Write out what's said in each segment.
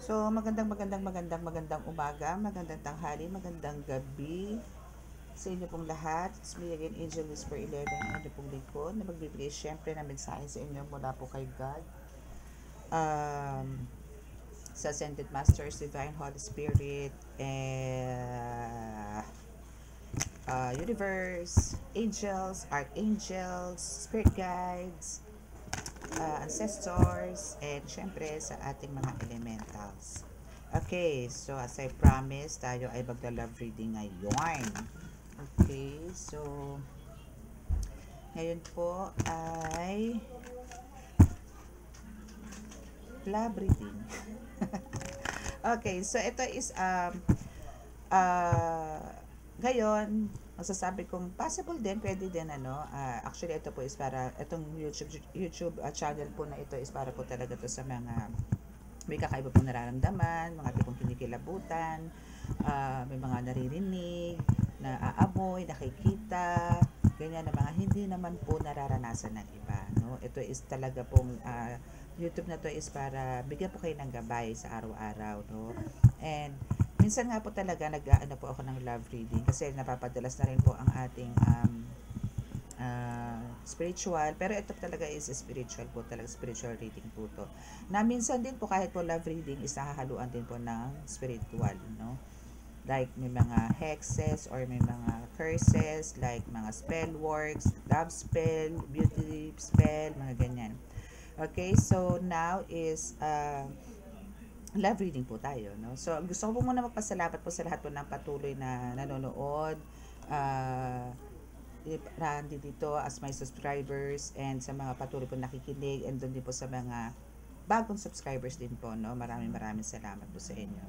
So, magandang umaga, magandang tanghali, magandang gabi sa inyo pong lahat. It's me again, Angel Whisper 11, ang inyo pong lingkod na magbibigay syempre ng mensahe sa inyo mula po kay God. Sa Ascended Masters, Divine Holy Spirit, and Universe, Angels, Archangels, Spirit Guides, ancestors, and syempre sa ating mga elementals. Okay, so as I promised, tayo ay magla-love reading ngayon. Okay, so ngayon po ay love reading. Okay, so ito is ngayon, masasabi kong possible din, pwede din actually ito po is para itong YouTube channel po na ito is para po talaga to sa mga may kakaiba pong nararamdaman, mga tipong kinikilabutan, may mga naririnig, naaamoy, nakikita, ganyan na mga hindi naman po nararanasan ng iba, no? Ito is talaga pong YouTube na to is para bigyan po kayo ng gabay sa araw-araw, no? And minsan nga po talaga nag-aano po ako ng love reading kasi napapadalas na rin po ang ating spiritual, pero ito talaga is spiritual po, talaga spiritual reading po to. Na minsan din po kahit po love reading is nakahaluan din po ng spiritual, no? Like may mga hexes or may mga curses, like mga spell works, love spell, beauty spell, mga ganyan. Okay, so now is love reading po tayo, no? So gusto ko po muna magpasalamat po sa lahat po ng patuloy na nanonood, dito as my subscribers, and sa mga patuloy po nakikinig, and doon din po sa mga bagong subscribers din po, no? Maraming salamat po sa inyo.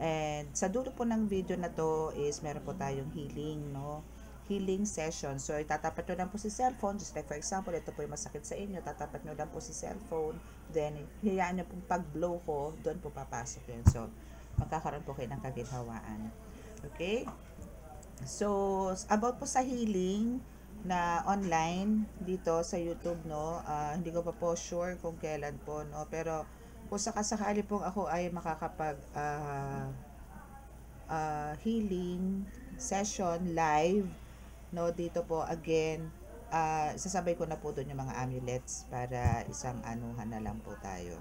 And sa dulo po ng video na to is meron po tayong healing, no? Healing session. So itatapat nyo lang po si cellphone, just like for example, ito po yung masakit sa inyo, tatapat nyo lang po si cellphone, then hiyaan nyo pong pag-blow ko, doon po papasok yun. So magkakaroon po kayo ng kaginhawaan. Okay? So about po sa healing na online dito sa YouTube, no, hindi ko pa po sure kung kailan po, no, pero kung sakasakali pong ako ay makakapag healing session live, no, dito po again, sasabay ko na po doon yung mga amulets para isang anuhan na lang po tayo.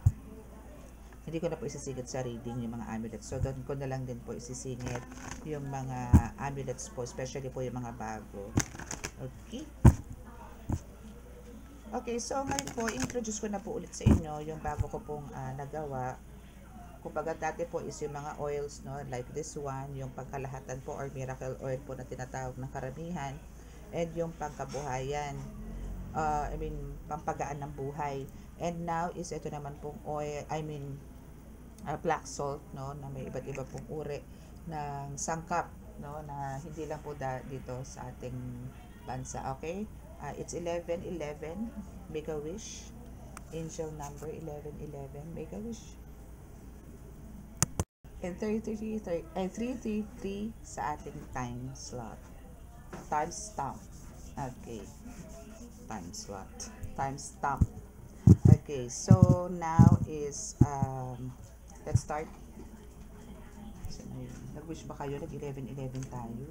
Hindi ko na po isisingit sa reading yung mga amulets. So, doon ko na lang din po isisingit yung mga amulets po, especially po yung mga bago. Okay? Okay, so ngayon po, introduce ko na po ulit sa inyo yung bago ko pong nagawa. Kumbaga dati po is yung mga oils, no, like this one, yung pangkalahatan po or miracle oil po na tinatawag ng karamihan, and yung pangkabuhayan, pampagaan ng buhay. And now is ito naman pong oil, black salt, no, na may iba't iba pong uri ng sangkap, no, na hindi lang po dito sa ating bansa. Okay, it's 1111, make a wish, angel number 1111, make a wish, and 333 sa ating time slot, time stamp. Okay, time slot, time stamp. Okay, so now is let's start. So, nag-wish ba kayo? Nag-11-11 tayo.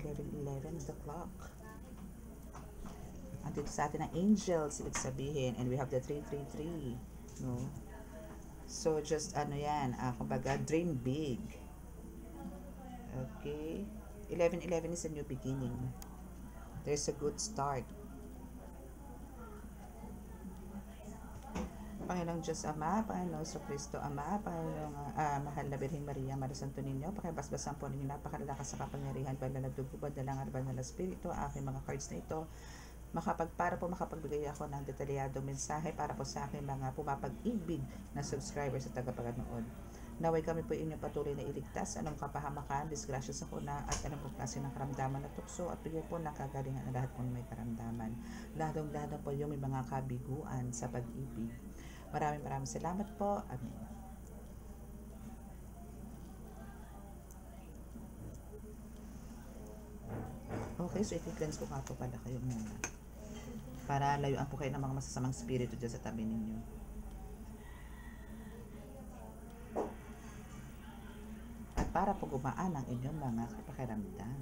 11-11 is the clock. Andito sa atin ang angels, ibig sabihin. And we have the 333. No? So, just kumbaga, dream big. Okay. 11-11 is a new beginning. There's a good start. Panginoong Diyos Ama, Panginoong Kristo Ama, Panginoong Mahal na Birheng Maria, Marisanto ninyo, pakibasbasan po ninyo napakalalakas sa kapangyarihan, panlalagdugubad na lang arban na Espiritu, aking mga cards na ito, para po makapagbigay ako ng detalyadong mensahe para po sa aking mga pumapag-ibig na subscribers at tagapaganood. Naway kami po inyong patuloy na iligtas, anong kapahamakan, disgrasya sa kuna, at anong po klase ng karamdaman na tukso, at bigyan po ng kagalingan na lahat po may karamdaman. Ladong-lado po yung may mga kabiguan sa pag-ibig. Maraming salamat po. Amen. Okay, so i-cleanse ko nga po pala kayo muna. Para layuan po kayo ng mga masasamang spirito dyan sa tabi ninyo. para po gumaan ang inyong mga pakiramdam.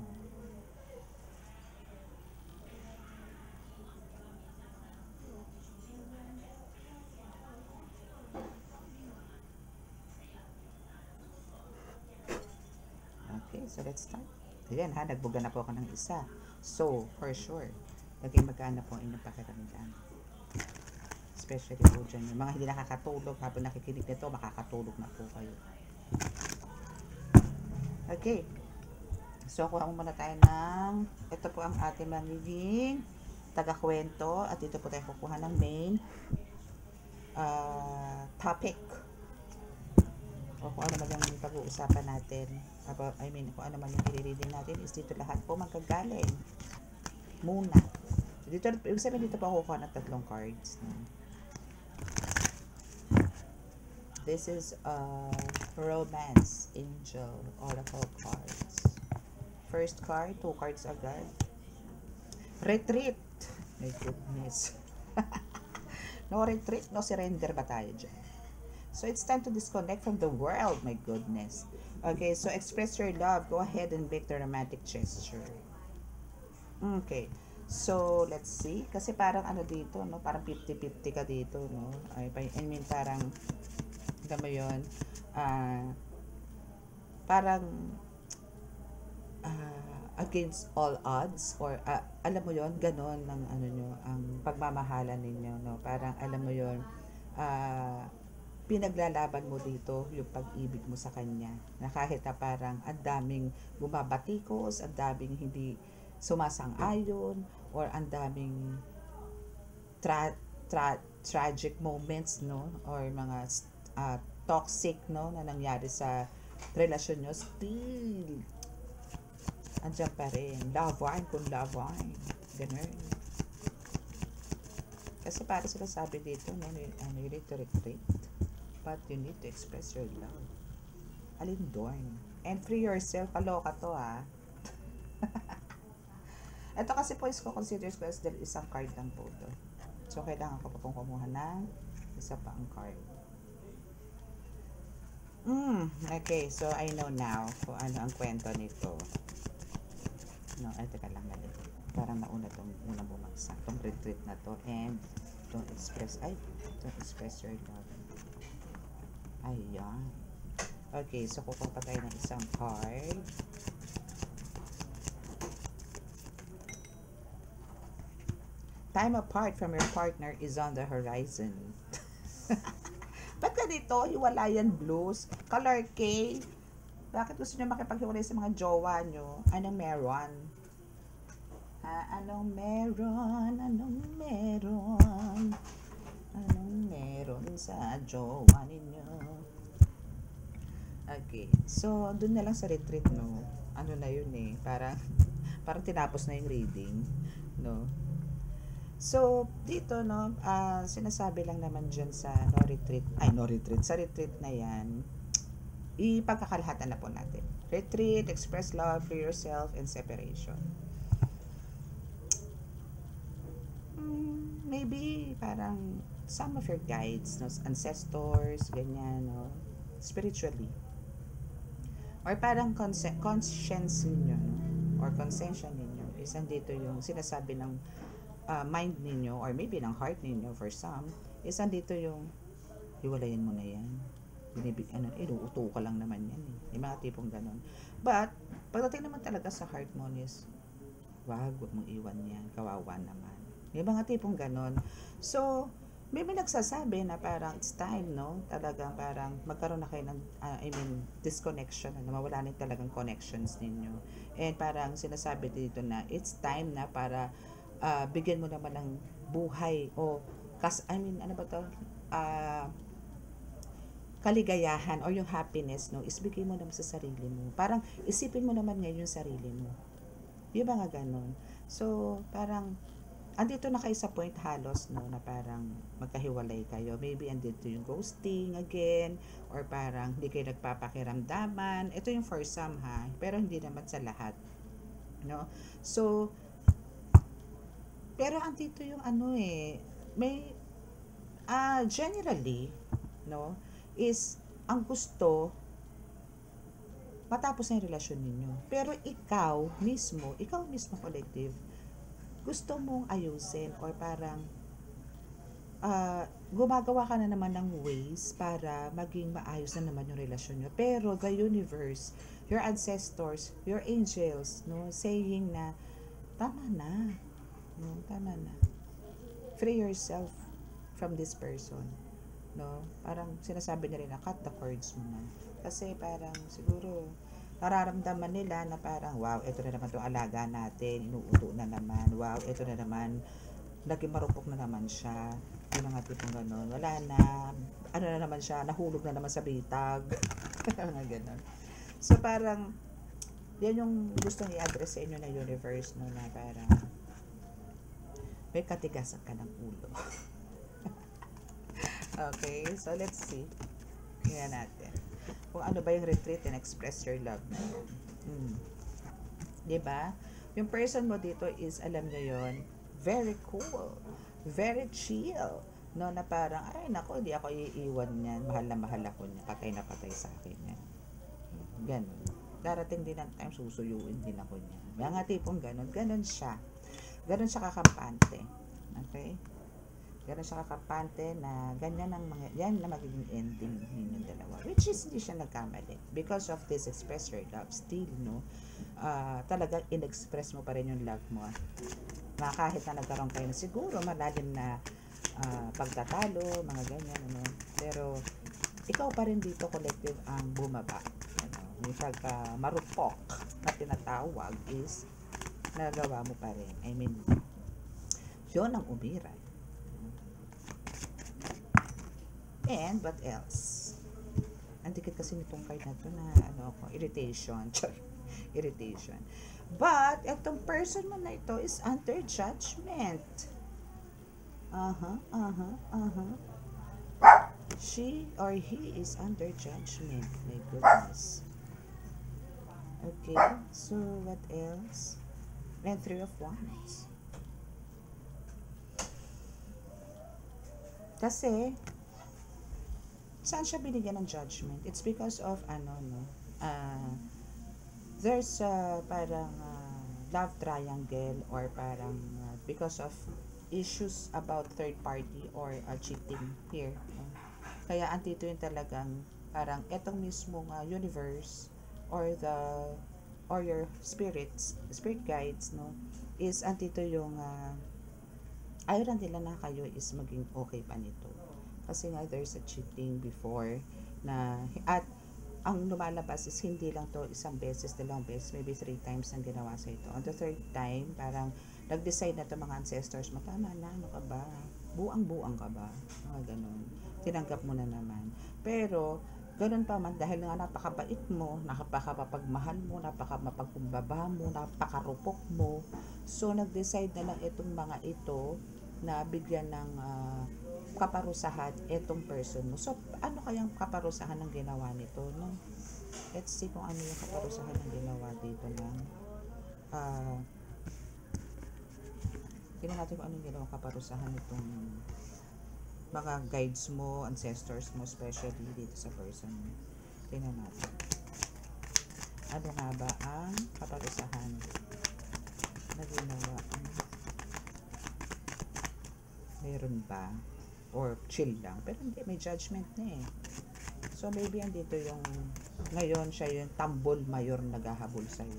Okay, so let's start. Ayan ha, nagbuga na po ako ng isa. So, for sure, naging magana po ang inyong pakiramdam. Especially po dyan, yung mga hindi nakakatulog, habang nakikinig nito, makakatulog na po kayo. Okay. So, kuha muna tayo ng, ito po ang ating magiging taga-kwento, at dito po tayo kukuha ng main topic. O kung ano man yung pag-uusapan natin, kung ano man yung i-reading natin, is dito lahat po magkagaling muna. So, dito, ibig sabihin dito po ako kukuha ng 3 cards. No? This is a romance angel oracle cards. First card, 2 cards agad. Retreat. My goodness. No retreat, no surrender ba tayo dyan? So, it's time to disconnect from the world. My goodness. Okay, so express your love. Go ahead and make the romantic gesture. Okay. So, let's see. Kasi parang ano dito, no? Parang 50-50 ka dito, no? I mean, parang, alam mo yun, parang, against all odds, or alam mo yon, ganon ng ano nyo, ang pagmamahalan ninyo, no? Parang alam mo yon, pinaglalaban mo dito yung pag-ibig mo sa kanya, na kahit na parang ang daming bumabatikos, ang daming hindi sumasang-ayon, or ang daming tragic moments, no, or mga toxic, no, na nangyari sa relasyon nyo, still andyan pa rin. Love wine kung love wine. Ganun. Kasi para sila sabi dito, no, you need to retreat. But you need to express your love. Alin doon? And free yourself. Kaloka to, ha. Ito kasi po is ko consider ko as isang card lang po to. So, kailangan ko pa pong kumuha ng isa pa ang card. Okay. So, I know now kung ano ang kwento nito. No, ay teka lang mali. Parang nauna tong unang bumagsak. Tong retreat na to. And don't express your love. Ayan. Okay, so kukuha pa tayo ng isang card. Time apart from your partner is on the horizon. Ba't ganito? Hiwalayan blues? Color K? Bakit gusto nyo makipaghiwalay sa mga jowa nyo? Anong meron? Anong meron? Anong meron? Anong meron sa jowa ninyo? Okay. So, dun na lang sa retreat, no? Ano na yun eh. Parang tinapos na yung reading. No? So, dito, no? Sinasabi lang naman dyan sa sa retreat na yan, ipagkakalahatan na po natin. Retreat, express love for yourself, and separation. Maybe parang some of your guides, no, ancestors, ganyan, no, spiritually. Or parang conscience ninyo, no, or conscience ninyo, is andito yung sinasabi ng mind ninyo, or maybe ng heart ninyo for some, is andito yung hiwalayan mo na yan. Inuuto ka lang naman yan eh. Yung mga tipong ganun. But, pagdating naman talaga sa heart mo is, wag mong iwan yan. Kawawa naman. Yung mga tipong ganun. So, may nagsasabi na parang it's time, no? Talagang parang magkaroon na kayo ng, disconnection. Na mawala na talagang connections ninyo. And parang sinasabi dito na it's time na para bigyan mo naman ng buhay o ano ba to? Kaligayahan or yung happiness, no, is bigay mo naman sa sarili mo. Parang isipin mo naman ngayon yung sarili mo. Yung mga ganon. So, parang andito na kayo sa point halos, no, na parang magkahiwalay kayo. Maybe andito yung ghosting again, or parang hindi kayo nagpapakiramdaman. Ito yung for some, ha, pero hindi naman sa lahat, no. So, pero andito yung may generally, no, is ang gusto matapos na yung relasyon ninyo. Pero ikaw mismo collective, gusto mong ayusin or parang gumagawa ka na naman ng ways para maging maayos na naman yung relasyon nyo. Pero the universe, your ancestors, your angels, no, saying na, tama na. No, tama na. Free yourself from this person. No? Parang sinasabi nila na cut the cords mo na. Kasi parang siguro nararamdaman nila na parang wow, ito na naman 'tong alaga natin, inuuto na naman. Wow, ito na naman, naging marupok na naman siya. Yung mga tipong gano'n. Wala na, ano na naman siya, nahulog na naman sa bitag. Mga gano'n. So parang yan yung gustong i-address sa inyo na universe, no, na parang may katigasan ka ng ulo. Okay, so let's see. Tingnan natin. Kung ano ba yung retreat and express your love na yun. Diba? Yung person mo dito is, alam nyo yun, very cool, very chill. No, na parang, ay nako, di ako iiwan niyan. Mahal na mahal ako niya. Patay na patay sa akin yan. Ganon. Darating din ang time, susuyuin din ako niya. Mga tipong ganon. Ganon siya. Ganon siya kakampante. Okay? Ganon siya kakampante na ganyan ang mga, yan na magiging ending ninyong dalawa. Which is, hindi siya nagkamali. Because of this express your love, still, no? Talagang in-express mo pa rin yung love mo. Na kahit na nagkaroon kayo na siguro malalim na pagtatalo, mga ganyan, ano. Pero, ikaw pa rin dito, collective, ang bumaba. Ano, yung pagka marupok na tinatawag is, nagawa mo pa rin. I mean, yun ang umiray. And, what else? Ang dikit kasi nitong card na to na, ano ako, irritation. Irritation. But, itong person mo na ito is under judgment. She or he is under judgment. My goodness. Okay, so what else? And 3 of Wands. Kasi, saan siya binigyan ng judgment? It's because of, there's parang love triangle or parang because of issues about third party or cheating here. Kaya andito yung talagang parang etong mismong universe or your spirit guides, no, is andito yung ayaw lang nila na kayo is maging okay pa nito. Kasi nga there's a cheating before na at ang lumalabas is hindi lang to isang beses, dalawang beses, maybe 3 times ang ginawa sa ito. On the 3rd time, parang nag-decide na to mga ancestors mo, tama na, ano ka ba? Buang-buang ka ba? Mga ganun. Tinanggap mo na naman. Pero, ganun pa man, dahil nga napakabait mo, napakapagmahal mo, napakamapagbaba mo, napakarupok mo. So, nag-decide na lang itong mga ito na bigyan ng kaparusahan itong person mo. So, ano kayang kaparusahan ng ginawa nito, no? Let's see kung ano yung kaparusahan ng ginawa dito ng tingnan natin kung anong ginawa kaparusahan itong mga guides mo, ancestors mo, especially dito sa person mo. Tingnan natin. Ano nga ba ang kaparusahan na ginawa? Meron ba? Or chill lang. Pero hindi, may judgment na eh. So, maybe andito yung, ngayon siya yung tambol mayor naghahabol sa'yo.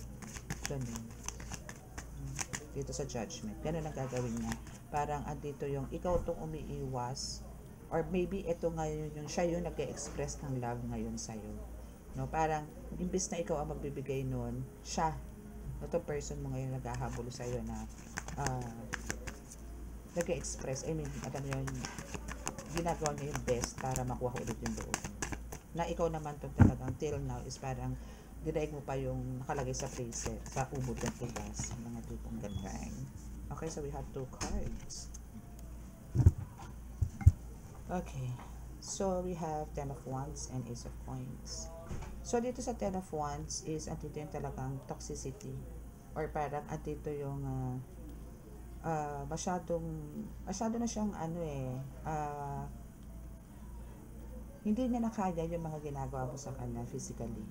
Ganun. Dito sa judgment. Ganun ang gagawin niya. Parang andito yung, ikaw itong umiiwas. Or maybe ito ngayon yung, siya yung nag-express ng love ngayon sa'yo. No? Parang, imbis na ikaw ang magbibigay nun, siya. Ito person mo ngayon naghahabol sa'yo na, nag-express, I mean, ginagawa niya yung best para makuha ulit yung loob. Na ikaw naman itong talagang till now is parang dinaig mo pa yung nakalagay sa freezer, sa ubod ng tugas, mga tipong ganyan. Okay, so we have 2 cards. Okay, so we have 10 of Wands and Ace of Coins. So dito sa 10 of Wands is andito yung talagang toxicity or parang andito yung masyado na siyang hindi niya nakaya yung mga ginagawa mo sa kanya physically.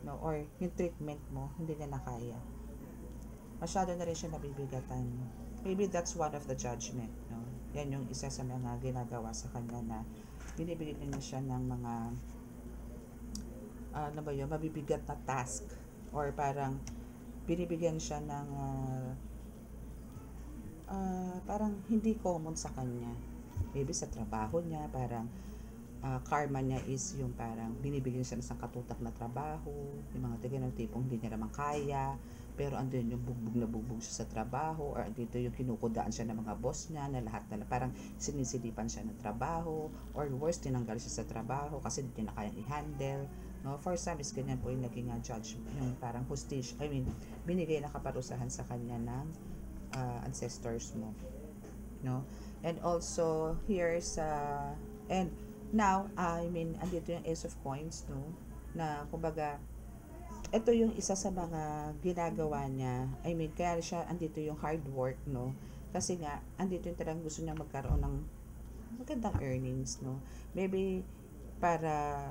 no, or yung treatment mo hindi niya na kaya, masyado na rin siya nabibigatan. Maybe that's one of the judgment, no? Yan yung isa sa mga ginagawa sa kanya, na binibigyan niya siya ng mga ano ba yun, mabibigat na task, or parang binibigyan siya ng parang hindi common sa kanya. Maybe sa trabaho niya, parang karma niya is yung parang binibigyan siya ng isang katutak na trabaho, yung mga tiga ng tipong hindi niya naman kaya, pero andun yung bugbog na bugbog siya sa trabaho, or andito yung kinukudaan siya ng mga boss niya, na lahat na parang sinisilipan siya ng trabaho, or worse, tinanggal siya sa trabaho kasi hindi niya na kayang i-handle, no? For some is ganyan po yung naging judgment, yung parang hostage, binigay na kaparusahan sa kanya ng ancestors mo, no? And also here sa and now, andito yung Ace of Coins, no? Na kumbaga, ito yung isa sa mga ginagawa niya. Kaya siya andito yung hard work, no? Kasi nga, andito yung talagang gusto niya magkaroon ng magandang earnings, no? Maybe para,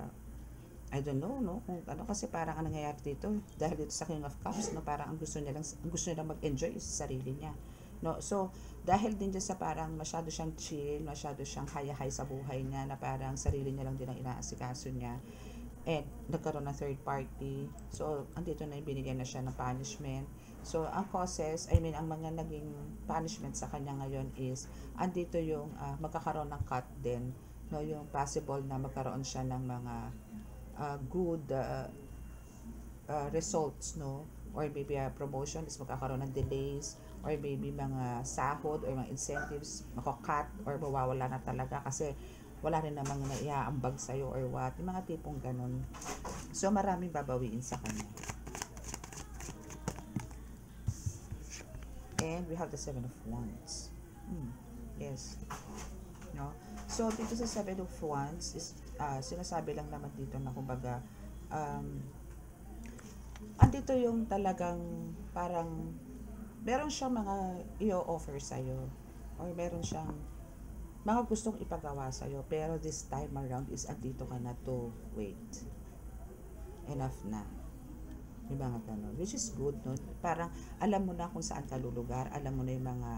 I don't know, no? Kung ano, kasi parang ang nangyayari dito, dahil dito sa King of Cups, no? Parang ang gusto niya lang mag-enjoy sa sarili niya, no? So, dahil din dyan sa parang masyado siyang chill, masyado siyang haya-hay sa buhay niya, na parang sarili niya lang din ang inaasikaso niya, and nagkaroon ng third party. So, andito na yung binigyan na siya ng punishment. So, ang causes, ang mga naging punishment sa kanya ngayon is, andito yung magkakaroon ng cut din, no? Yung possible na magkaroon siya ng mga good results, no? Or maybe promotion is magkakaroon ng delays, or maybe mga sahod or mga incentives mako-cut or mawawala na talaga kasi wala rin namang naiaambag sa'yo or what, yung mga tipong ganun. So, maraming babawiin sa kanya. And we have the 7 of Wands. Yes. No? So, dito sa 7 of Wands is, sinasabi lang naman dito na kumbaga, andito yung talagang parang meron siyang mga i-offer sa'yo, or meron siyang mga gustong ipagawa sa'yo, pero this time around is andito ka na to wait. Enough na. Yung mga ganun. Which is good, no? Parang alam mo na kung saan ka lulugar, alam mo na yung mga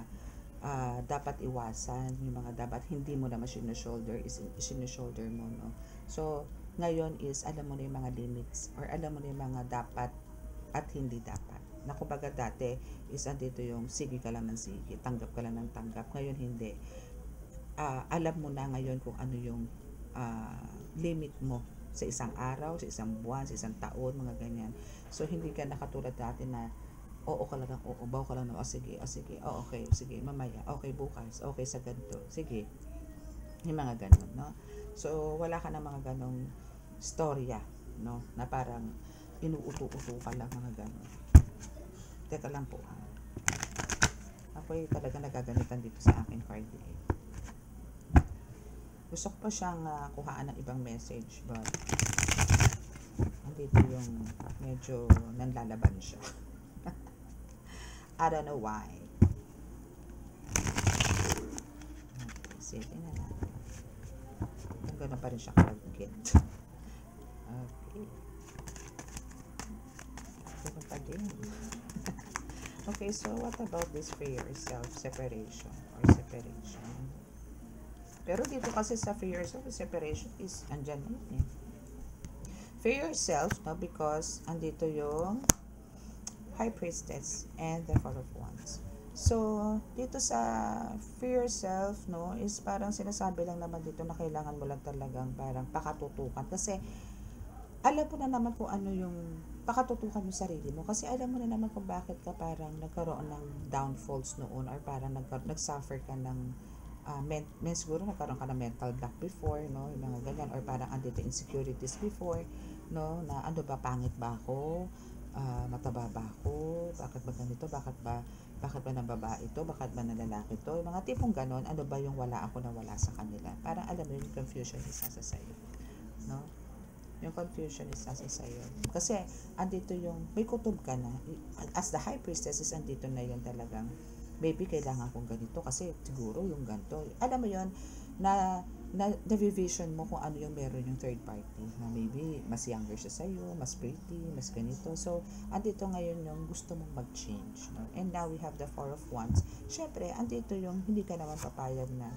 dapat iwasan, yung mga dapat hindi mo na shoulder mo, no? So, ngayon is alam mo na yung mga limits, or alam mo na yung mga dapat at hindi dapat. Na kumbaga dati is andito yung sige ka lang ng sige, tanggap ka lang ng tanggap. Ngayon hindi. Alam mo na ngayon kung ano yung limit mo sa isang araw, sa isang buwan, sa isang taon, mga ganyan. So, hindi ka nakatulad dati na oo ka lang, oo, baw ka lang, sige, okay, sige, mamaya, okay, bukas, okay, sa ganito, sige. Yung mga ganon, no? So, wala ka na mga ganong storya, no? Na parang inuuto-uto ka lang, mga ganon. Teka lang po, ako'y talaga nagaganitan dito sa aking card eh. Gusto ko pa siyang kuhaan ng ibang message, but andito yung medyo nanlalaban siya. I don't know why. Okay, sige na natin. Kung gano'n pa rin siya kalagkit. Okay. Gano'n pa din. Okay, so what about this for yourself? Separation or separation? Pero dito kasi sa for yourself, separation is andyan na yun eh. For yourself, no? Because andito yung High Priestess and the Four of Wands. So, dito sa for yourself, no, is parang sinasabi lang naman dito na kailangan mo lang talagang parang pakatutukan. Kasi, alam mo na naman kung ano yung pakatutukan mo sarili mo. Kasi alam mo na naman kung bakit ka parang nagkaroon ng downfalls noon, or parang nag-suffer ka ng siguro nagkaroon ka ng mental block before, no, yung mga ganyan, or parang andito insecurities before, no, na ano ba, pangit ba ako, mataba ba ako, bakit ba ganito, bakit ba ng babae ito, bakit ba ng lalaki ito, yung mga tipong ganon, ano ba yung wala ako na wala sa kanila, parang alam mo yung confusion is nasa sa'yo, no, yung confusion is nasa sa'yo, kasi andito yung may kutob ka na, as the High Priestess is andito na yun talagang maybe kailangan kong ganito kasi siguro yung ganito. Alam mo yon na na-vision mo kung ano yung meron yung third party, na maybe mas younger siya sa'yo, mas pretty, mas ganito. So, andito ngayon yung gusto mong mag-change, no? And now we have the Four of Wands. Syempre, andito yung hindi ka naman papayag na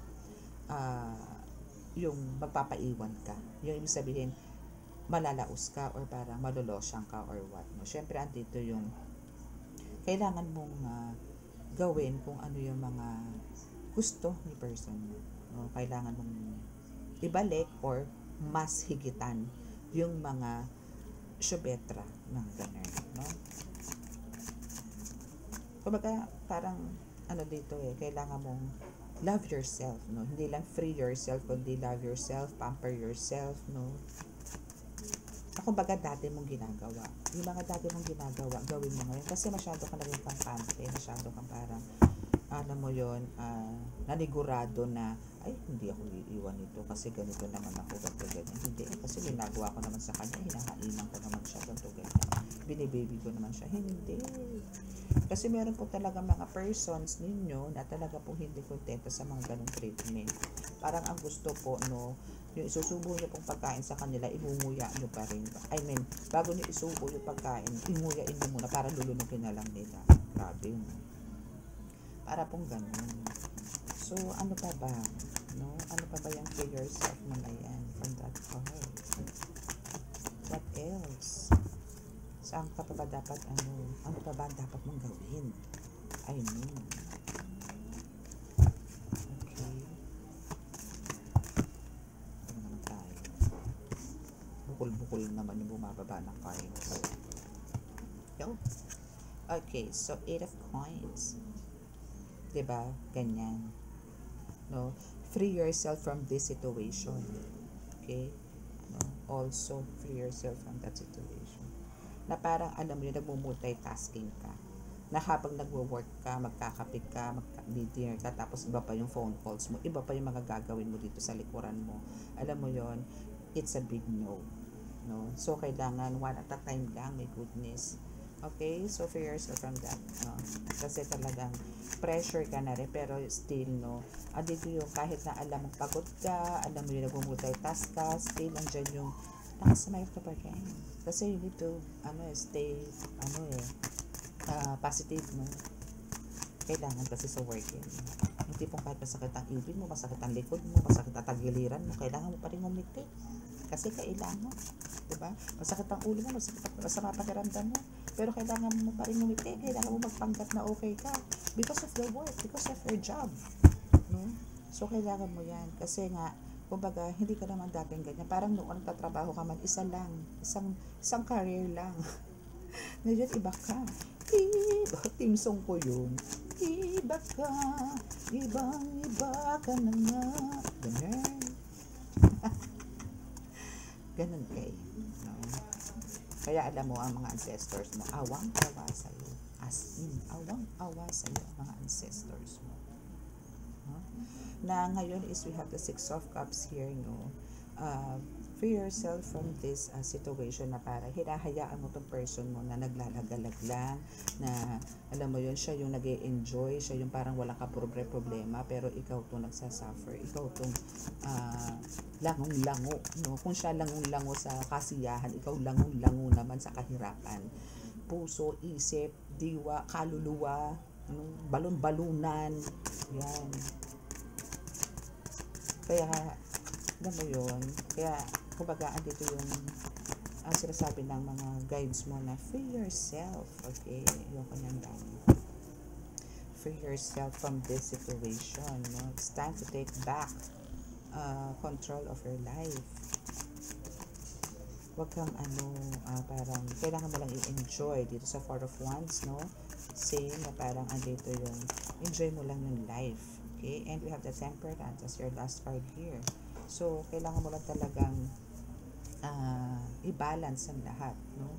yung magpapaiwan ka. Yung ibig sabihin, malalaos ka or parang malolosyang ka or what, no? Syempre, andito yung kailangan mong gawin kung ano yung mga gusto ni person mo, no? Kailangan mong ibalik or mas higitan yung mga syubetra ng ganun, no? Kumbaga, parang ano dito kailangan mong love yourself, no? Hindi lang free yourself, kundi love yourself, pamper yourself, no? Kumbaga dati mong ginagawa. Yung mga dati mong ginagawa, gawin mo ngayon. Kasi masyado ka naging kampante, masyado kang parang, ano mo yun, nanigurado na, ay, hindi ako iiwan nito kasi ganito naman ako, ganito, ganyan. Hindi, kasi ginagawa ko naman sa kanya, hinahainan ko naman siya, ganito, ganyan. Binibaby ko naman siya. Hindi. Kasi meron po talaga mga persons ninyo na talaga po hindi kontento sa mga ganong treatment. Parang ang gusto po, no, yung isusubo nyo pong pagkain sa kanila, imunguya nyo pa rin. I mean, bago nyo isubo yung pagkain, inguyain nyo muna para lulunogin na lang nila. Grabe, no? Para pong ganun. So, ano pa ba? No? Ano pa ba yung for yourself mo na yan from that card? What else? Saan ka pa ba dapat, ano pa ba dapat mong gawin? I mean, okay. Ano naman tayo? Bukol-bukol naman yung bumababa ng card. Yo. Okay, so 8 of coins. Diba? Ganyan. No? Free yourself from this situation. Okay? No? Also, free yourself from that situation. Na parang, alam mo yun, nagmo-multitasking ka. Na habang nagwo-work ka, magkakapit ka, magka-dinner ka, tapos iba pa yung phone calls mo, iba pa yung mga gagawin mo dito sa likuran mo. Alam mo yun, it's a big no. No? So, kailangan one at a time lang, may goodness. Okay? So, free yourself from that. No? Kasi talagang pressure ka na rin, pero still, no, andito yung kahit na alam mong pagod ka, alam mo yung nag-multitask ka, still, andyan yung nakasmile ka pa rin. Kasi you need to, stay, positive, no? Kailangan kasi sa work yun. Hindi po kahit masakit ang ibig mo, masakit ang likod mo, masakit ang tagiliran mo, kailangan mo pa rin umiti. Kasi kailangan, diba? Masakit ang ulo mo, masama pakiramdam mo, pero kailangan mo pa rin umiti, kailangan mo magpanggap na okay ka. Because of the work, because of your job. No? So, kailangan mo yan. Kasi nga, kumbaga, hindi ka naman dating ganyan. Parang noon nagtatrabaho ka man, isa lang. Isang career lang. Ngayon, iba ka. Iba, team song ko yun. Iba ka, ibang-iba ka na nga. Ganun. Ganun kayo. No? Kaya alam mo, ang mga ancestors mo, awang-awa sa'yo. As in, awang-awa sa'yo ang mga ancestors mo. No? Na ngayon is we have the Six of Cups here, no? Free yourself from this situation na para hinahayaan mo tong person mo na naglalagalag lang, na alam mo yun, siya yung nag-e-enjoy, siya yung parang walang problema, pero ikaw tong nagsasuffer, ikaw tong langong-lango, no? Kung siya langong-lango sa kasiyahan, ikaw langong-lango naman sa kahirapan. Puso, isip, diwa, kaluluwa, balon-balunan, yan. Kaya, alam mo yun, kaya, kumbaga, andito yung ang sinasabi ng mga guides mo na free yourself, okay? Yung kanyang dami. Free yourself from this situation, no? It's time to take back control of your life. Huwag kang parang, kailangan mo lang i-enjoy dito sa Four of Wands, no? Same na parang andito yung enjoy mo lang yung life, okay? And we have the Temperance as your last card here. So, kailangan mo lang talagang i-balance ang lahat, no?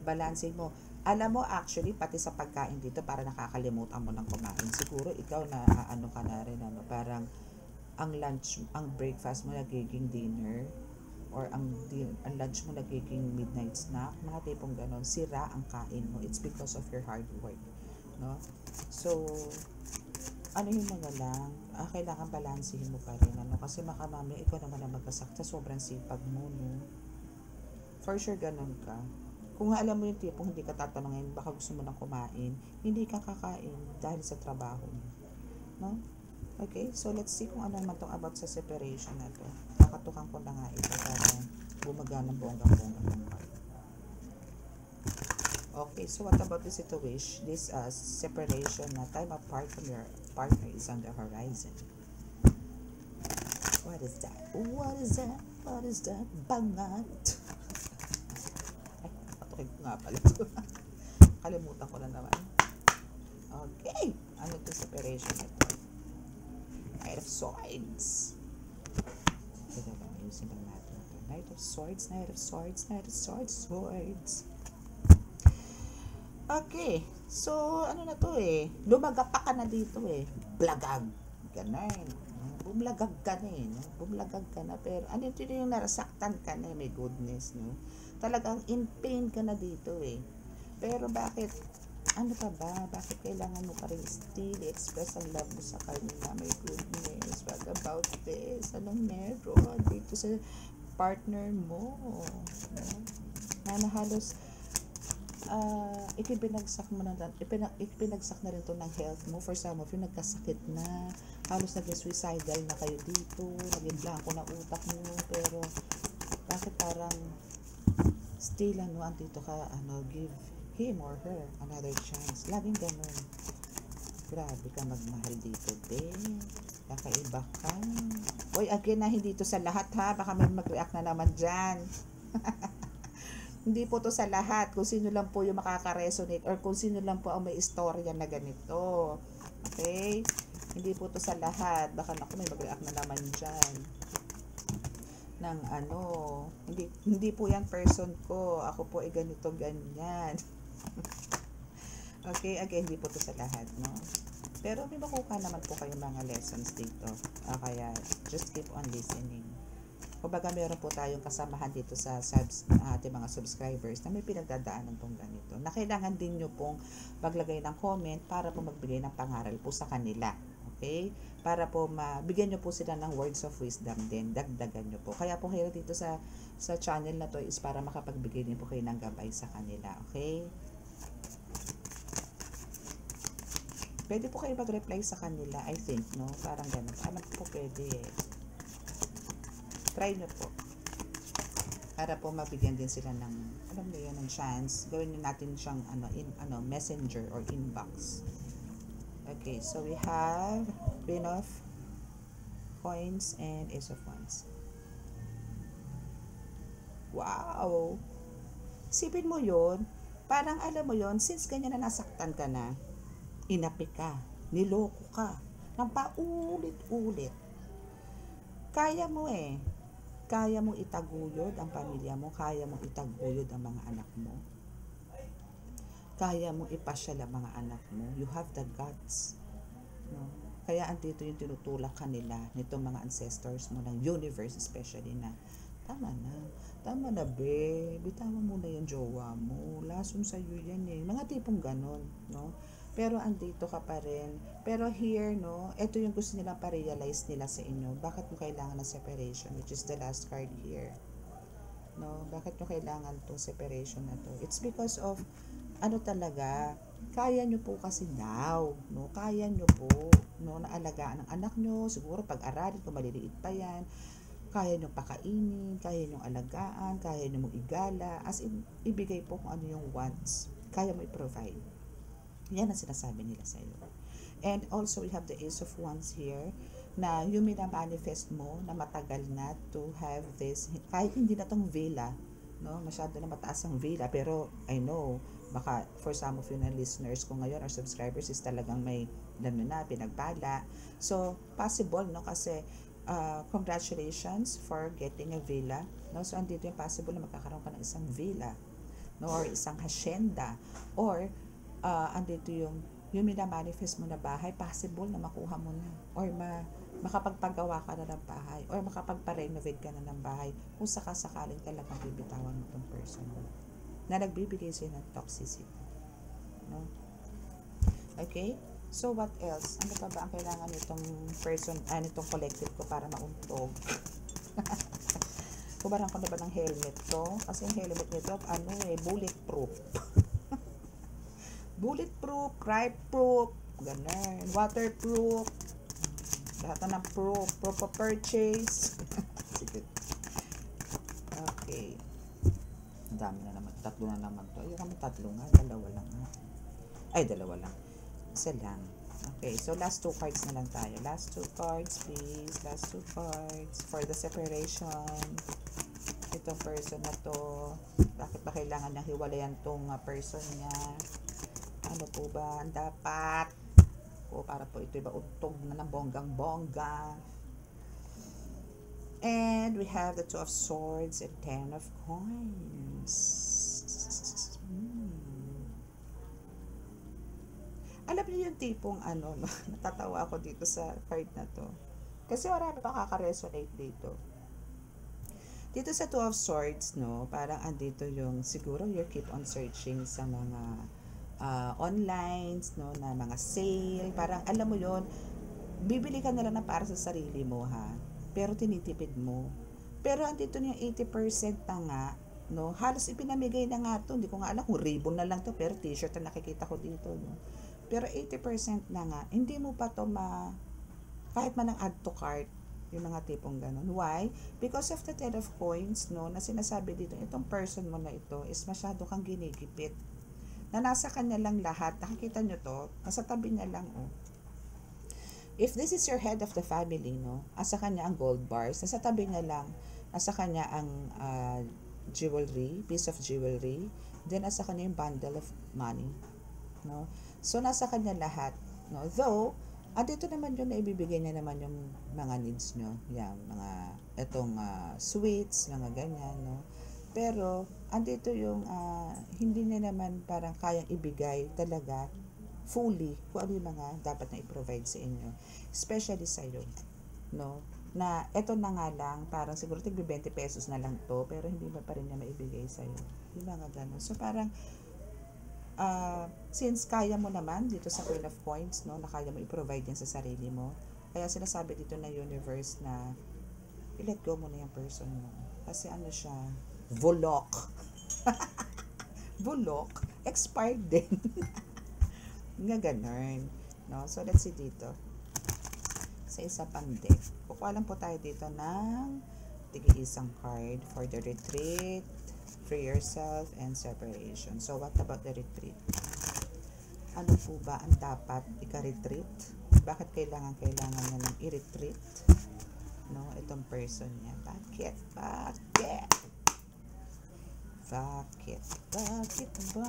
Balancing mo. Alam mo, actually, pati sa pagkain dito, para nakakalimutan mo ng kumain. Siguro, ikaw na, ka na rin, parang, ang lunch, ang breakfast mo nagiging dinner, or ang lunch mo nagiging midnight snack, mga tipong ganon, sira ang kain mo. It's because of your hard work, no? So, ano yung mga lang, kailangan balansehin mo pa rin, ano, kasi makamamaya ikaw naman ang magkasakit sa sobrang sipag mo, no? For sure, ganun ka. Kung alam mo yung tipong hindi ka tatanungin, baka gusto mo nang kumain, hindi ka kakain dahil sa trabaho mo, no? Okay, so let's see kung ano naman tong about sa separation na to. Nakatukan ko na nga ito para bumaga ng bongga-bongga. Okay, so what about the situation? This separation na time apart from your partner is on the horizon. What is that? What is that? What is that? Bangat! Ay, patukin ko nga pala ito. Kalimutan ko na naman. Okay, ano to separation na to? Knight of Swords. Ito ba, ayusin lang natin ito. Knight of Swords, Knight of Swords, Knight of Swords, Swords. Okay, so ano na to eh, lumagapa ka na dito eh, blagag, ganun, bumlagag ka na eh, no? Bumlagag ka na, pero ano ito yung narasaktan ka na, may goodness, no? Talagang in pain ka na dito eh, pero bakit, ano pa ba, bakit kailangan mo pa rin still express ang love mo sa kanya, may goodness, what about this, anong meron dito sa partner mo, no? Na halos, ipinagsak mo na ipinagsak na rin to ng health mo. For some of you, nagkasakit na, halos naging suicidal na kayo dito, naging blanco na utak mo, pero bakit parang still andito ka, give him or her another chance, laging ganun. Grabe ka magmahal dito, be, kakaiba ka. Oy, again na, hindi to sa lahat ha, baka may mag-react na naman dyan. Hindi po to sa lahat, kung sino lang po yung makaka-resonate or kung sino lang po ang may istorya na ganito. Okay? Hindi po to sa lahat. Baka naku, may mag-react na naman dyan. Ng hindi po yan person ko. Ako po ay ganito, ganyan. Okay? Again, hindi po to sa lahat, no? Pero may makuha naman po kayong mga lessons dito. Kaya, just keep on listening. Kumbaga meron po tayong kasamahan dito sa ating mga subscribers na may pinagdadaanan pong ganito. Na kailangan din nyo pong maglagay ng comment para po magbigay ng pangaral po sa kanila. Okay? Para po mabigyan nyo po sila ng words of wisdom din. Dagdagan nyo po. Kaya po kayo dito sa channel na to is para makapagbigay din po kayo ng gabay sa kanila. Okay? Pwede po kayo mag-reply sa kanila, I think, no? Parang ganun. Ano po pwede eh. Try nyo po. Para po mabigyan din sila ng, alam mo yun, ng chance. Gawin natin siyang, messenger or inbox. Okay, so we have Queen of Coins and Ace of Wands. Wow! Sipin mo yun. Parang alam mo yun, since ganyan na nasaktan ka na, inapi ka, niloko ka, nang paulit-ulit. Kaya mo eh. Kaya mong itaguyod ang pamilya mo, kaya mong itaguyod ang mga anak mo, kaya mong ipasyal ang mga anak mo. You have the guts, no? Kaya andito yung tinutulak kanila nitong mga ancestors mo ng universe, especially na tama na be, bitawan mo na yung jowa mo, lason sa'yo yan eh, mga tipong ganon, no? Pero andito ka pa rin. Pero here, no, ito yung gusto nilang pa-realize nila sa inyo. Bakit mo kailangan ng separation, which is the last card here. No, bakit mo kailangan tong separation na to? It's because of, talaga, kaya nyo po kasi daw, no, kaya nyo po, no, naalagaan ng anak nyo, siguro pag-aralin kung maliliit pa yan, kaya nyo pakainin, kaya nyo alagaan, kaya nyo igala, as in, ibigay po kung ano yung wants, kaya mo i-provide. Yan ang sinasabi nila sa iyo. And also, we have the Ace of Wands here, na yung minamanifest mo na matagal na to have this, kahit hindi na tong villa, no? Masyado na mataas ang villa, pero I know, baka for some of you na listeners ko ngayon or subscribers is talagang may pinagbala. So, possible, no? Kasi, congratulations for getting a villa, no? So, andito yung possible na magkakaroon ka ng isang villa, no? Or isang hacienda, or andito yung minamanifest mo na bahay, possible na makuha mo na, or makapagpagawa ka na ng bahay, or makapagpa-renovate ka na ng bahay, kung sakasakaling talagang bibitawan mo itong person mo na nagbibigay sa'yo ng toxicity, no? Okay? So, what else? Ano pa ba ang kailangan nitong person, nitong collective ko para mauntog? Kubaran ko na ba ng helmet to? Kasi yung helmet nito, bulletproof. Bulletproof, cry-proof, ganun. Waterproof, lahat na ng proof of purchase. Sige. Okay. Ang dami na naman. Tatlo na naman to. Ayun kami tatlo nga. Dalawa lang nga. Ay, dalawa lang. Isa lang. Okay, so last 2 cards na lang tayo. Last 2 cards, please. Last 2 cards for the separation. Itong person na to, bakit ba kailangan niyang hiwalayan tong person niya? Ano po ba ang dapat? O para po ito iba untog na ng bonggang-bongga. And we have the 2 of Swords and 10 of Coins. Alam niyo yung tipong natatawa ako dito sa card na to. Kasi marami makaka-resonate dito. Dito sa 2 of Swords, no, parang andito yung, siguro you keep on searching sa mga online, no, na mga sale. Parang, alam mo yon, bibili ka na lang na para sa sarili mo, ha? Pero tinitipid mo. Pero andito yung 80% na nga, no, halos ipinamigay na nga to. Hindi ko nga alam kung ribbon na lang to, pero t-shirt na nakikita ko dito, no. Pero 80% na nga, hindi mo pa to kahit man ang add to cart, yung mga tipong ganun. Why? Because of the 10 of Coins, no, na sinasabi dito, itong person mo na ito is masyado kang ginigipit. Na nasa kanya lang lahat. Nakikita nyo to, nasa tabi niya lang, oh. If this is your head of the family, no, nasa kanya ang gold bars, nasa tabi niya lang, nasa kanya ang jewelry, piece of jewelry, then nasa kanya yung bundle of money, no. So, nasa kanya lahat, no. Though, dito naman yun na ibibigay niya naman yung mga needs nyo. Yan, itong sweets, mga ganyan, no. Pero, andito yung hindi niya naman parang kayang ibigay talaga fully kung ano yung mga dapat na i-provide sa inyo. Especially sa'yo, no. Na, eto na nga lang, parang siguro tigbi 20 pesos na lang to, pero hindi mo pa rin niya maibigay sa'yo. Yung mga ganun. So, parang, since kaya mo naman dito sa Queen of Coins, no, na kaya mo i-provide yan sa sarili mo, kaya sinasabi dito na universe na i-let go mo na yung person mo. Kasi siya, volok. Volok, expired din. Nga ganun, no? So, let's see dito. Sa isa pang deck. Kukuha lang po tayo dito ng tig-isang card for the retreat, free yourself, and separation. So, what about the retreat? Ano po ba ang dapat ika-retreat? Bakit kailangan niya ng i-retreat? No, itong person niya. Bakit? Bakit ba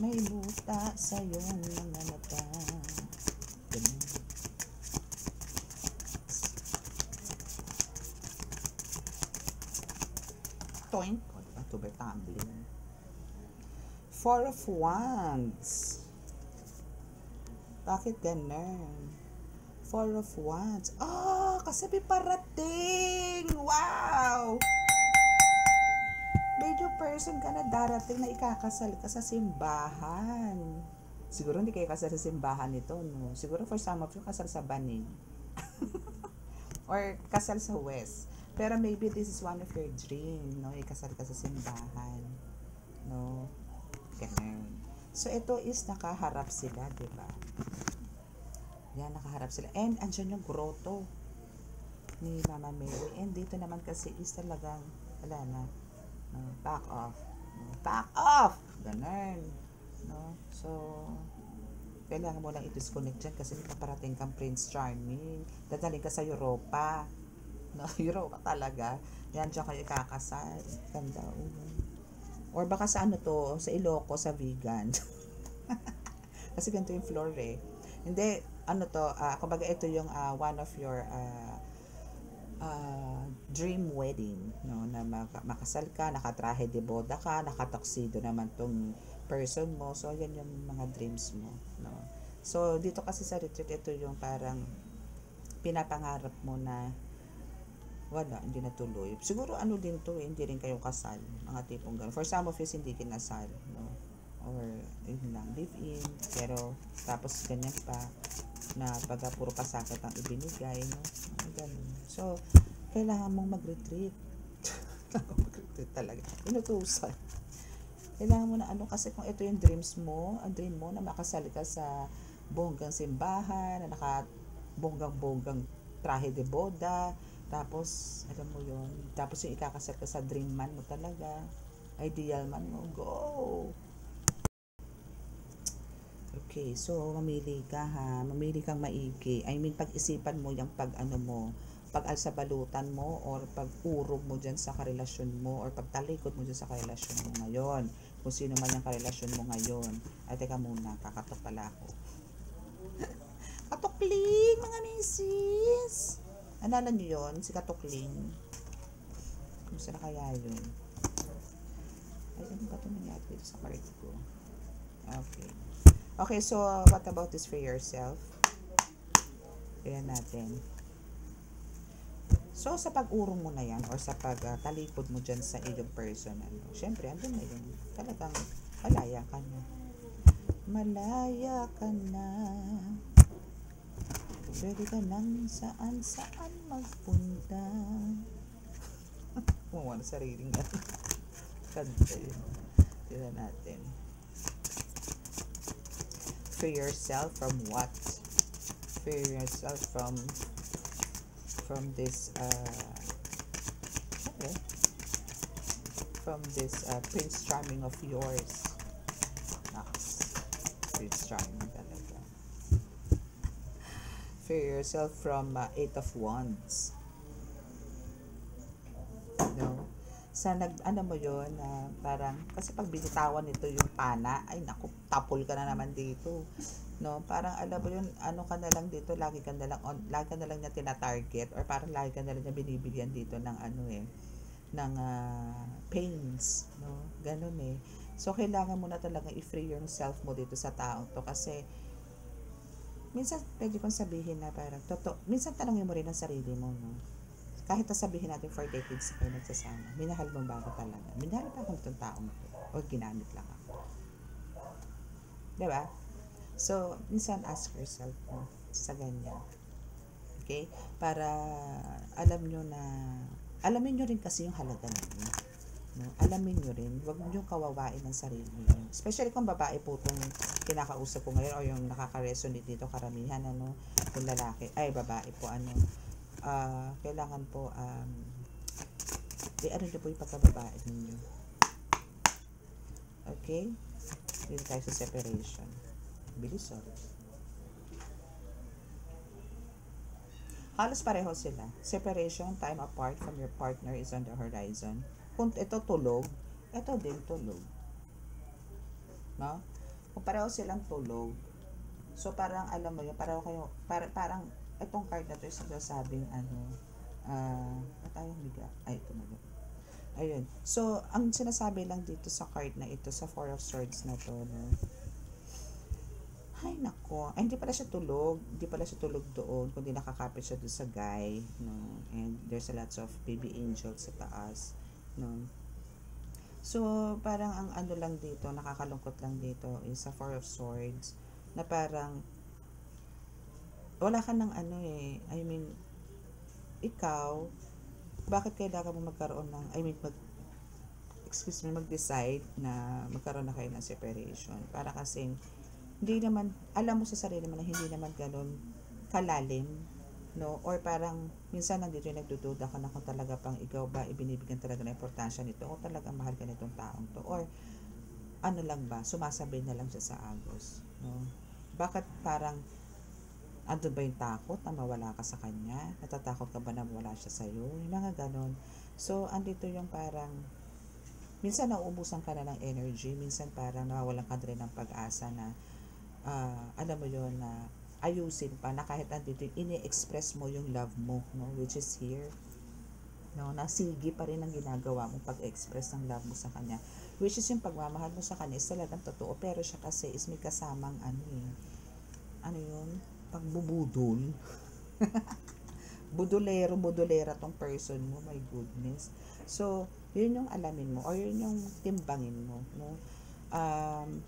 may luta sa iyong mga mata? Toink. October tumbling. 4 of Wands. Bakit ganun? 4 of Wands. Kasi may parating. Wow! May new person ka na darating na ikakasal ka sa simbahan. Siguro hindi kayo kasal sa simbahan nito, no? Siguro for some of you, kasal sa banig. Or kasal sa west. Pero maybe this is one of your dream, no? Ikasal ka sa simbahan, no? Ganun. So, ito is nakaharap sila, di ba? Yan, nakaharap sila. And, andyan yung grotto ni Mama Mary. And, dito naman kasi is talagang, wala na, no? Back off. No? Back off! Ganun. No? So, kailangan mo lang i-disconnect dyan kasi may paparating kang Prince Charming. Dadaling ka sa Europa. No, Europa talaga. Yan, dyan kayo kakasal. Ganda. Or baka sa sa Ilocos, sa vegan. Kasi ganito yung floor eh. Hindi, kumbaga ito yung one of your dream wedding, no, na makasal ka, nakatrahe de boda ka, nakatoksido naman tong person mo. So, yan yung mga dreams mo, no. So, dito kasi sa retreat, ito yung parang pinapangarap mo na wala, hindi natuloy. Siguro din to, hindi rin kayo kasal, mga tipong gano'n. For some of you, hindi kinasal, no? or yun lang, live-in, pero tapos ganyan pa, na pagka puro pasakit ang ibinigay, no? Ganun. So, kailangan mong mag-retreat. Mag-retreat talaga. Inutusan. Kailangan mo na ano, kasi kung ito yung dreams mo, ang dream mo na makasali ka sa bonggang simbahan, na naka bonggang-bonggang trahe de boda, tapos, alam mo yun, tapos yung ikakasal ka sa dream man mo talaga, ideal man mo, go! Okay, so mamili ka ha, mamili kang maigi. I mean, pag-isipan mo yung pag ano mo, pag-alsabalutan mo or pag-urog mo dyan sa karelasyon mo or pagtalikod mo dyan sa karelasyon mo ngayon. Kung sino man yung karelasyon mo ngayon. Ay, teka muna, kakatok pala ako. Katukling, mga misis! Alala nyo yun, si Katukling? Kumusta na kaya yun? Ay, ano ba ito nangyari dito sa card ko? Okay. Okay, so what about this for yourself? Ayan natin. So, sa pag-urong mo na yan or sa pag-talikod mo dyan sa iyong person, ano, syempre, andun na yun. Talagang malaya ka na. Malaya ka na. Pwede ka nang saan-saan magpunta. Kumuha na sariling yan. Kanta yun. Tira natin. Free yourself from what? Free yourself from this okay, from this Prince Charming of yours. Prince Charming talaga. Free yourself from Eight of Wands. No? Sa ano mo yun, parang, kasi pag binitawan nito yung pana, ay naku, tapol ka na naman dito. No? Parang alam mo yun, ano ka na lang dito, lagi ka na lang niya tina-target, or parang lagi ka na lang niya binibigyan dito ng ano ng pains. No? Ganun eh. So, kailangan mo na talaga i-free yourself mo dito sa taong to, kasi minsan pwede kong sabihin na parang, minsan tanongin mo rin ang sarili mo, no? Kahit sabihin natin for decades kayo nagsasama, minahal mo ba ako talaga? Minahal ba ako itong taong to? O ginamit lang ako? Diba? So, minsan ask yourself mo sa ganyan. Okay? Para alamin nyo rin kasi yung halaga ninyo. No? Alamin nyo rin, huwag nyo kawawain ang sarili nyo. Especially kung babae po itong kinakausap ko ngayon o yung nakaka-resonate dito karamihan, ano, yung lalaki, ay babae po, ano, kailangan po ano nyo po yung pagkababae ninyo. Okay? Dito tayo sa separation. Bilis, halos pareho sila. Separation, time apart from your partner is on the horizon. Kung ito tulog, ito din tulog. No? Kung pareho silang tulog, so parang alam mo yun, parang itong card na to is sabing tayong biga. Ay, ito na. Ayun. So, ang sinasabi lang dito sa card na ito, sa Four of Swords na to, no? Ay, nako. Ay, hindi pala siya tulog. Hindi pala siya tulog doon, kundi nakakapit siya doon sa guy, no? And there's a lots of baby angels sa taas, no? So, parang ang ano lang dito, nakakalungkot lang dito, is sa Four of Swords, na parang wala ka ng ano I mean, ikaw, bakit kailangan mo magkaroon ng, mag-decide na magkaroon na kayo ng separation? Para kasi, hindi naman, alam mo sa sarili mo na hindi naman ganun kalalim, no? Or parang, minsan nandito yung nagdududa ka na kung talaga pang ikaw ba ibinibigyan talaga ng importansya nito, o talaga mahal ka nitong taong to, or ano lang ba, sumasabay na lang siya sa agos, no? Bakit parang, andun ba yung takot na mawala ka sa kanya? Natatakot ka ba na mawala siya sa'yo? Yung mga ganon. So, andito yung parang, minsan nauubusan ka na ng energy, minsan parang nawawalan ka rin ng pag-asa na, alam mo yun, na ayusin pa, na kahit andito yung ini-express mo yung love mo, no? Which is here. No? Nasigi pa rin ang ginagawa mo pag-express ng love mo sa kanya. Which is yung pagmamahal mo sa kanya is talagang totoo, pero siya kasi is may kasamang ano yun? Pagbubudol. Budolera tong person mo, my goodness. So, yun yung alamin mo, or yun yung timbangin mo, no?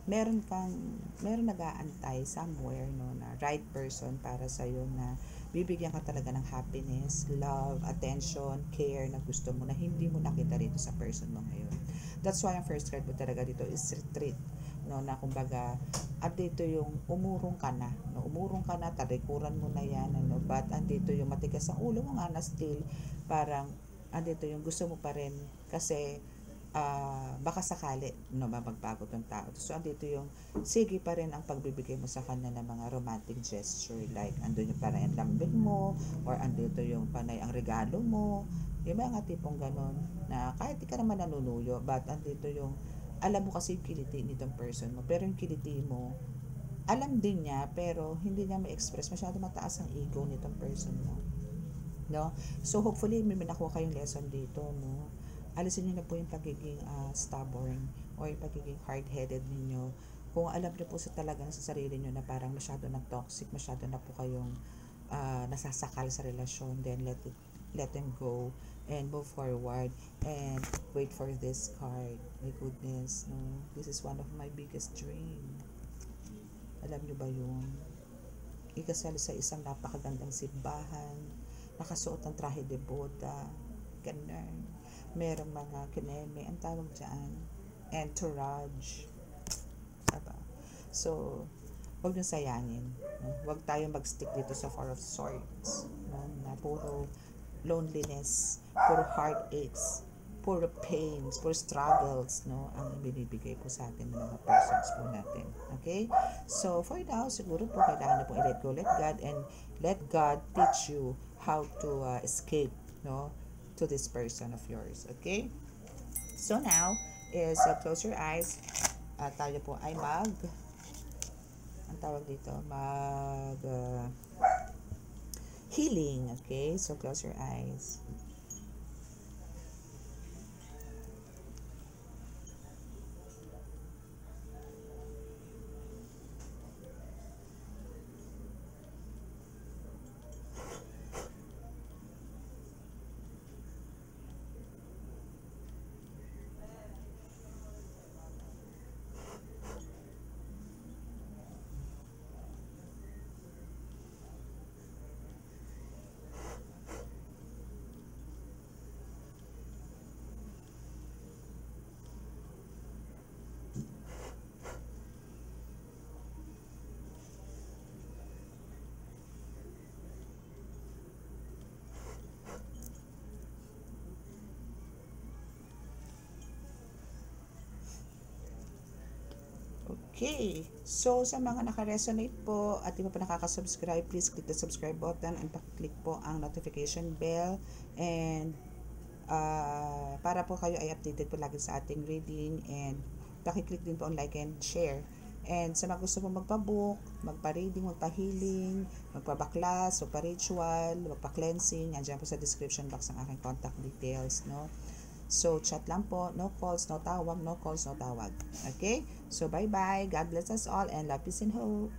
meron nag-aantay somewhere, no, na right person para sa iyo, na bibigyan ka talaga ng happiness, love, attention, care na gusto mo, na hindi mo nakita rito sa person mo ngayon. That's why ang first card mo talaga dito is retreat, no, na kumbaga andito yung umurong ka na, no, umurong ka na, talikuran mo na yan, ano, but andito yung matigas ang ulo mo nga na still, parang andito yung gusto mo pa rin kasi baka sakali, no, magbago tong tao. So andito yung sige pa rin ang pagbibigay mo sa kanya ng mga romantic gesture, like andun yung panay ang lambing mo, or andito yung panay ang regalo mo, yung mga tipong ganon, na kahit di ka naman nanunuyo, but andito yung alam mo kasi yung kiliti nitong person mo, pero yung kiliti mo alam din niya, pero hindi niya ma-express, masyado mataas ang ego nitong person mo, no? So hopefully may nakuha kayong lesson dito, no? Alisin niyo na po yung pagiging stubborn or yung pagiging hard-headed ninyo. Kung alam niyo po talagang sa sarili niyo na parang masyado na toxic, masyado na po kayong nasasakal sa relasyon, then let them go and move forward and wait for this card. My goodness, no? This is one of my biggest dream. Alam niyo ba yun? Ikasal sa isang napakagandang simbahan, nakasuot ng trahe de boda, ganun. Merong mga kineme, ang tawag dyan, entourage. Diba? So, huwag nyo sayangin. No? Huwag tayo mag-stick dito sa Four of Swords. No? Na puro loneliness, puro heartaches, puro pains, puro struggles, no, ang binibigay po sa atin ng mga persons po natin. Okay? So, for now, siguro po kailangan na po i-let go, let God, and let God teach you how to escape, no, to this person of yours. Okay? So, now, is close your eyes. Tayo po ay ang tawag dito, healing. Okay? So, close your eyes. Okay. So, sa mga naka-resonate po at di pa nakaka-subscribe, please click the subscribe button and click po ang notification bell. And para po kayo ay updated po lagi sa ating reading. And pakiclick din po ang like and share. And sa mga gusto po magpa-book, magpa-reading, magpa-healing, magpa-baklas, magpa-ritual, magpa-cleansing, andyan po sa description box ang aking contact details, no? So, chat lang po. No calls, no tawag. No calls, no tawag. Okay? So, bye-bye. God bless us all and love, peace, and hope.